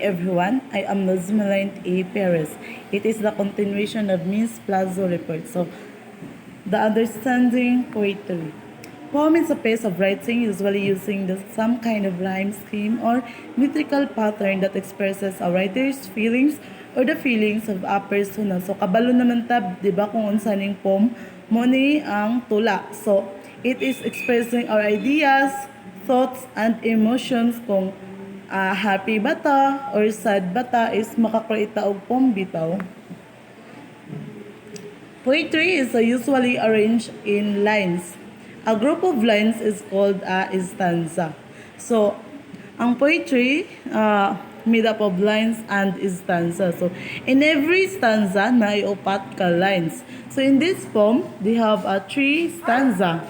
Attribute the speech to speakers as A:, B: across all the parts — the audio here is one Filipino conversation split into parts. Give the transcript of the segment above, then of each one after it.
A: Everyone, I am Nazmiline A. Perez. It is the continuation of Ms. Plazo report. So, the understanding poetry. Poem is a piece of writing usually using some kind of rhyme scheme or metrical pattern that expresses a writer's feelings or the feelings of a persona. So, kabalo naman tab, di ba kung unsa ning poem, mo ni ang tula. So, it is expressing our ideas, thoughts, and emotions kung happy bata or sad bata is makakreate og poem bitaw. Poetry is usually arranged in lines. A group of lines is called a stanza. So, ang poetry made up of lines and stanza. So, in every stanza na upat ka lines. So, in this poem, they have a three stanza.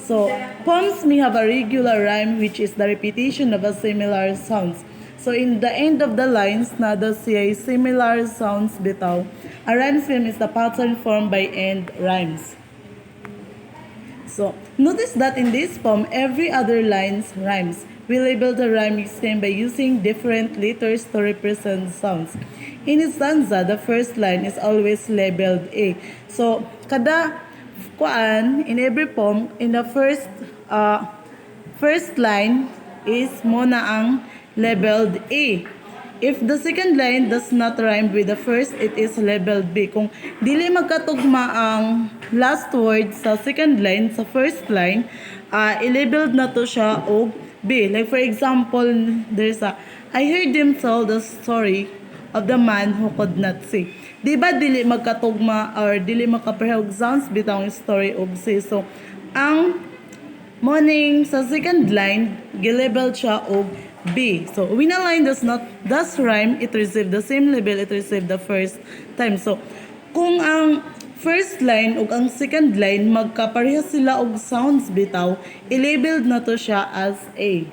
A: So, poems may have a regular rhyme which is the repetition of a similar sounds. So, in the end of the lines, nada siya similar sounds bitaw. A rhyme scheme is the pattern formed by end rhymes. So, notice that in this poem, every other lines rhymes. We label the rhyming scheme by using different letters to represent sounds. In a stanza, the first line is always labeled A. So, kada in every poem, in the first line is muna ang labeled A. If the second line does not rhyme with the first, it is labeled B. Kung dili magkatugma ang last word sa second line, sa first line, i-labeled na to siya og B. Like for example, there's I heard them tell the story of the man who could not see. Di ba dili magkatugma or dili makaparehog sounds bitang story og C. So, ang morning sa second line, gilabel siya og B. So, when a line does rhyme, it receive the same label it received the first time. So, kung ang first line ug ang second line magkapareha sila og sounds bitaw, i-labeled na to siya as A.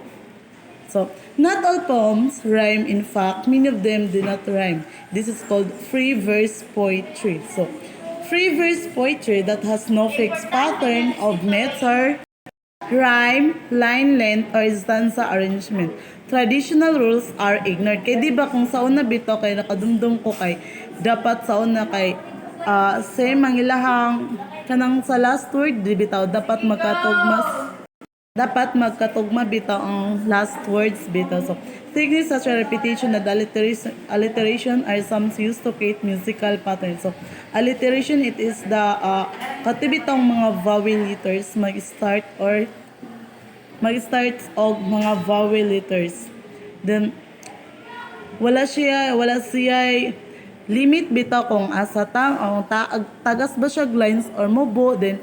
A: So, not all poems rhyme. In fact, many of them do not rhyme. This is called free verse poetry. So, free verse poetry that has no fixed pattern of meter, rhyme, line length, or stanza arrangement. Traditional rules are ignored. Kaya di ba kung sa una bito kay nakadumdum ko kay dapat sa una kay same ang ilahang kanang sa last word di bitaw dapat magkatugma bitaw ang last words bitaw. So, techniques such as repetition and alliteration are some used to create musical patterns. So, alliteration, it is the katibitang mga vowel letters mag-start og mga vowel letters. Then, wala siya limit bitaw kung asa tagas ba siya lines or mubo. Then,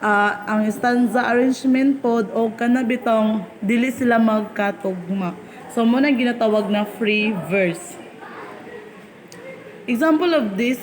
A: ang stanza arrangement pod o kana bitong dili sila magkatugma. So muna ginatawag na free verse. Example of this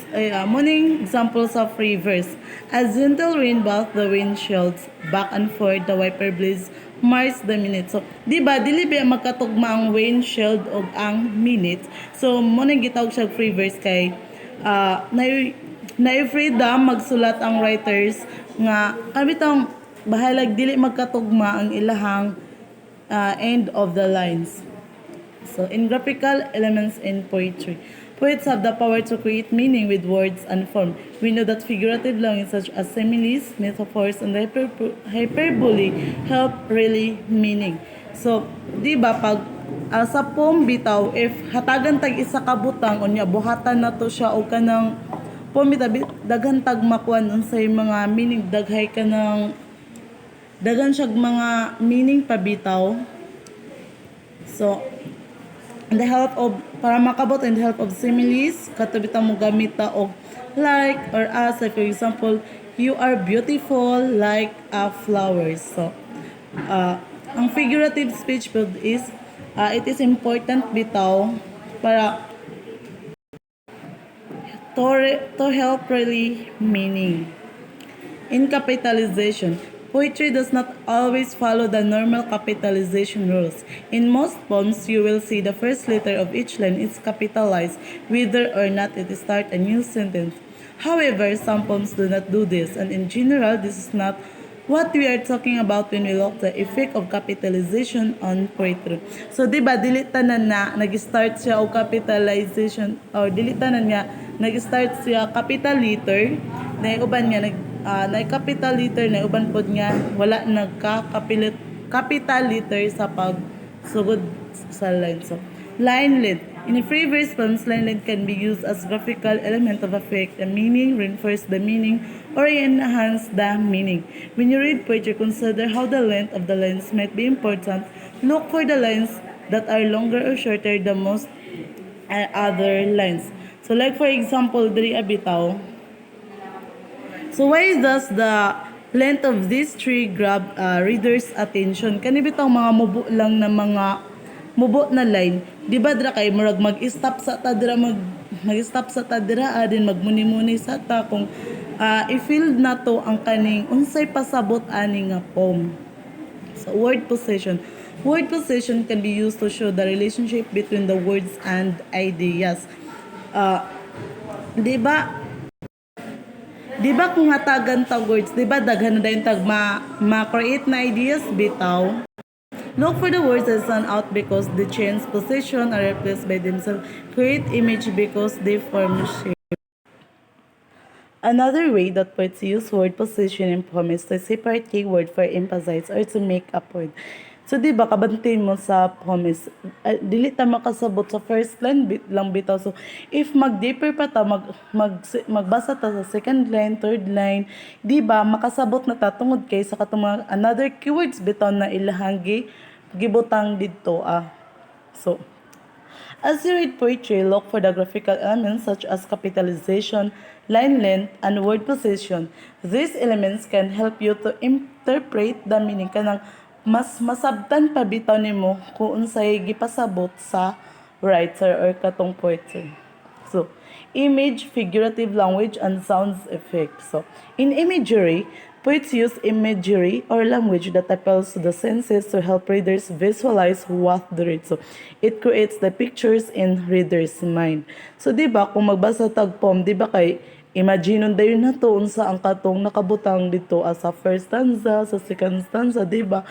A: morning examples of free verse. As gentle rain bathes the windshields back and forth, the wiper blades marks the minutes. So di ba dili ba magkatugma ang windshield og ang minutes. So muna gitawag siya free verse kay na freedom magsulat ang writers nga kabitang bahalag dili magkatugma ang ilahang end of the lines. So, in graphical elements in poetry, poets have the power to create meaning with words and form. We know that figurative language such as similes, metaphors, and hyperbole help really meaning. So, di ba pag sa poem bitaw, if hatagan tag isa ka butang, unya buhatan na to siya o kanang poem bitaw, daghan tag makuan unsay mga meaning, daghay ka ng dagan siyag mga meaning pabitaw. So, the help of para makabot and the help of similes katubitang mo gamita og like or as, like for example, you are beautiful like a flower. So ang figurative speech is it is important bitaw para to help really meaning. In capitalization, poetry does not always follow the normal capitalization rules. In most poems, you will see the first letter of each line is capitalized, whether or not it starts a new sentence. However, some poems do not do this, and in general, this is not what we are talking about when we look the effect of capitalization on poetry. So, di ba, dili tanan na nag-start siya o capitalization, o dili tanan nga nag-start siya capital letter, na uban nga na capital letter, na uban pod nga wala capital letter sa pagsugod sa line. So, line length. In a free verse poems, line length can be used as graphical element of affect the meaning, reinforce the meaning, or enhance the meaning. When you read poetry, consider how the length of the lines might be important. Look for the lines that are longer or shorter than most other lines. So like for example, diri abitaw. So why does the length of this tree grab reader's attention? Kani bitaw mga mubo lang na mga mubo na line. Di ba dra kay murag mag-stop sa ta dira mag-stop sa ta dira din magmuni-muni sa ta kung i-feel na to ang kaning unsay pasabot ani nga poem. So word possession. Word possession can be used to show the relationship between the words and ideas. Di ba? Di ba kung hatagan tag words, di ba daghan na dayon tag ma-create na ideas bitaw? Look for the words that stand out because they change position or replaced by themselves. Create image because they form shape. Another way that poets use word position in poem is to separate keyword for emphasize or to make a point. So, di ba, kabantin mo sa poem is, dili ta makasabot sa first line lang bitaw. So, if mag-deeper pa ta, magbasa ta sa second line, third line, di ba, makasabot na ta tungod kay sa katong another keywords bitaw na ilahang gibutang dito. So, as you read poetry, look for the graphical elements such as capitalization, line length, and word position. These elements can help you to interpret the meaning kanang mas masabtan pa bitaw nimo kung unsay gipasabot sa writer or katong poetry. So, image, figurative language, and sounds effect. So, in imagery, poets use imagery or language that appeals to the senses to help readers visualize what they read. So, it creates the pictures in reader's mind. So, di ba, kung magbasa tag poem, di ba kay imaginon dayon na to unsa ang katong nakabutang dito sa first stanza, sa second stanza, di ba?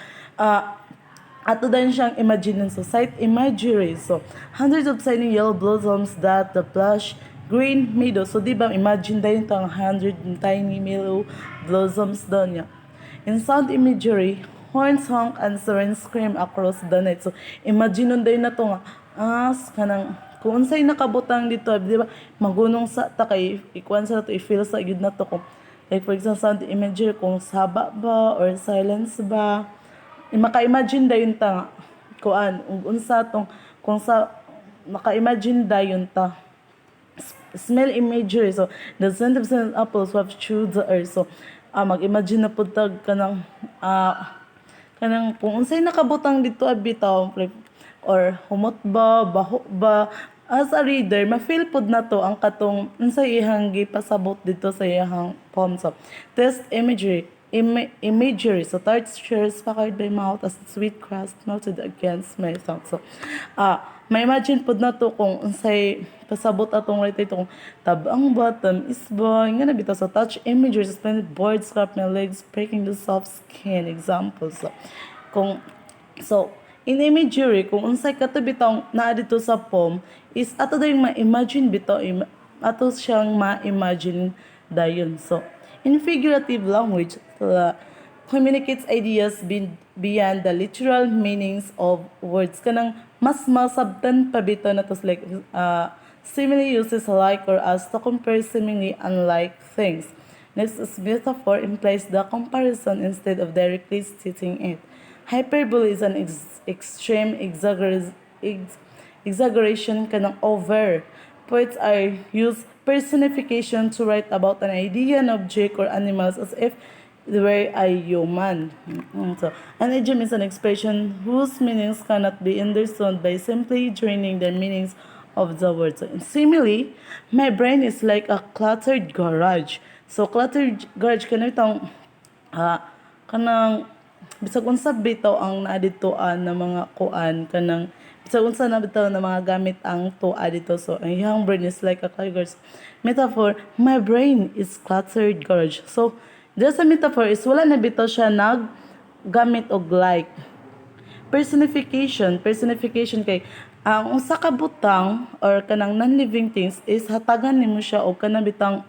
A: Ato din siyang imagine sa sight imagery. So, hundreds of tiny yellow blossoms that the plush green meadow. So, di ba, imagine dayon tang 100 tiny yellow blossoms doon niya. In sound imagery, horns honk and sirens scream across the night. So, imagine dayon na to nga, kanang kung unsay nakabutang dito, di ba, magunong sa ta kay ikuan sa to, i-feel sa gid na to kung like for example sound imagery kung saba ba or silence ba, maka-imagine dayon ta nga kuan unsa tong kung sa maka-imagine dayon ta. Smell imagery, so the scent of scented apples have chewed the earth. So mag-imagine na pud tag kanang kung unsay nakabutang dito abitaw or humot ba, baho ba, as a reader, ma-feel pod na to ang katong unsay ihang gipasabot dito sa ihang poem. So, test imagery. Imagery. So, textures puckered by mouth as sweet crust melted against my tongue. So, may imagine pod na to kung unsay pasabot atong writer ito kung tabang bottom is ba, nga na bitaw. So, touch imagery, suspended board, scrap my legs, breaking the soft skin. Examples. So, in imagery, kung unsay kato bitaw naa dito sa poem, is ato dayon ma-imagine bitaw, ato siyang ma-imagine dayon. So, in figurative language, communicates ideas beyond the literal meanings of words. Kanang mas masabtan pa bitaw na to like simile uses like or as to compare seemingly unlike things. Next is metaphor implies the comparison instead of directly stating it. Hyperbole is an extreme exaggeration kanang over. Poets are use personification to write about an idea, an object, or animals as if they were a human. So, an idiom is an expression whose meanings cannot be understood by simply joining the meanings of the words. So, similarly, my brain is like a cluttered garage. So, cluttered garage kanang bisag unsa bitaw ang naa ditoan na mga kuan kanang bisag unsa na bitaw na mga gamit ang tuwa dito. So ang iyang brain is like a cluttered garage. Metaphor, my brain is cluttered garage. So Just sa metaphor is wala na bitaw siya gamit og like. Personification kay ang usa ka butang or kanang non-living things is hatagan nimo siya og kanang bitang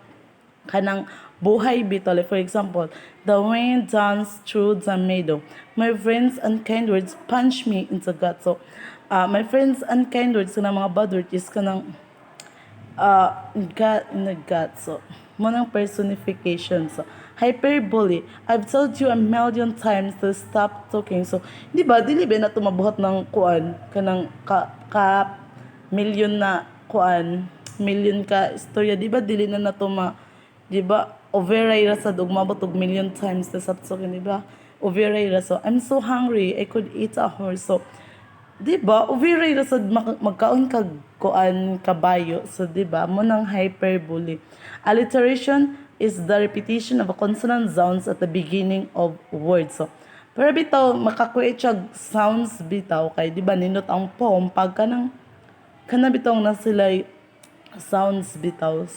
A: kanang buhay bitaw. Like for example, the wind danced through the meadow. My friends' unkind words punch me in the gut. So, my friends' unkind words kanang mga bad words is kanang gut in the gut. So, munang personification. So, hyperbole. I've told you a million times to stop talking. So, di ba, dili ba na tumabuhat ng kuan, kanang million na kuan, million ka istorya, di ba, dili na di ba, overray ra sa mabot og million times to stop talking, di ba? Overray ra. So, I'm so hungry, I could eat a horse. So, di ba, overray ra sa magkaon kag kuan kabayo. So, di ba, mo nang hyperbole. Alliteration is the repetition of a consonant sounds at the beginning of words. So, pero bitaw, makakuha siya sounds bitaw kay di ba nindot ang poem pagka nang kanabitong na sila sounds bitaw.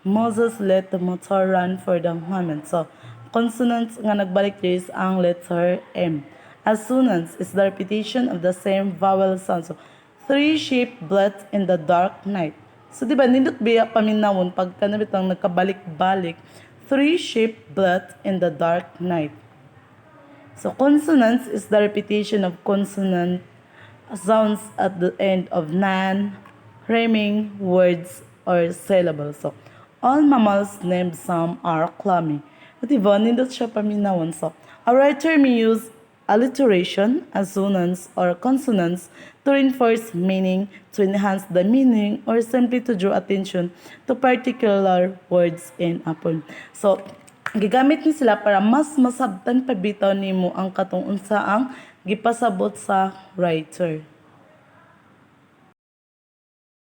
A: Moses let the motor run for the moment. So, consonants nga nagbalik dito is ang letter M. Assonance is the repetition of the same vowel sound. So, three sheep bled in the dark night. So, di ba, nindot biya paminawon pag kanabitang nagkabalik-balik. Three sheep bled in the dark night. So, consonants is the repetition of consonant sounds at the end of non-rhyming words or syllables. So, all mammals named some are clammy. Di ba, nindot siya paminawon. So, a writer may use alliteration, assonance, or consonants to reinforce meaning, to enhance the meaning, or simply to draw attention to particular words in a poem. So, gigamit ni sila para mas masabtan pa bitaw nimo ang katong unsa ang gipasabot sa writer.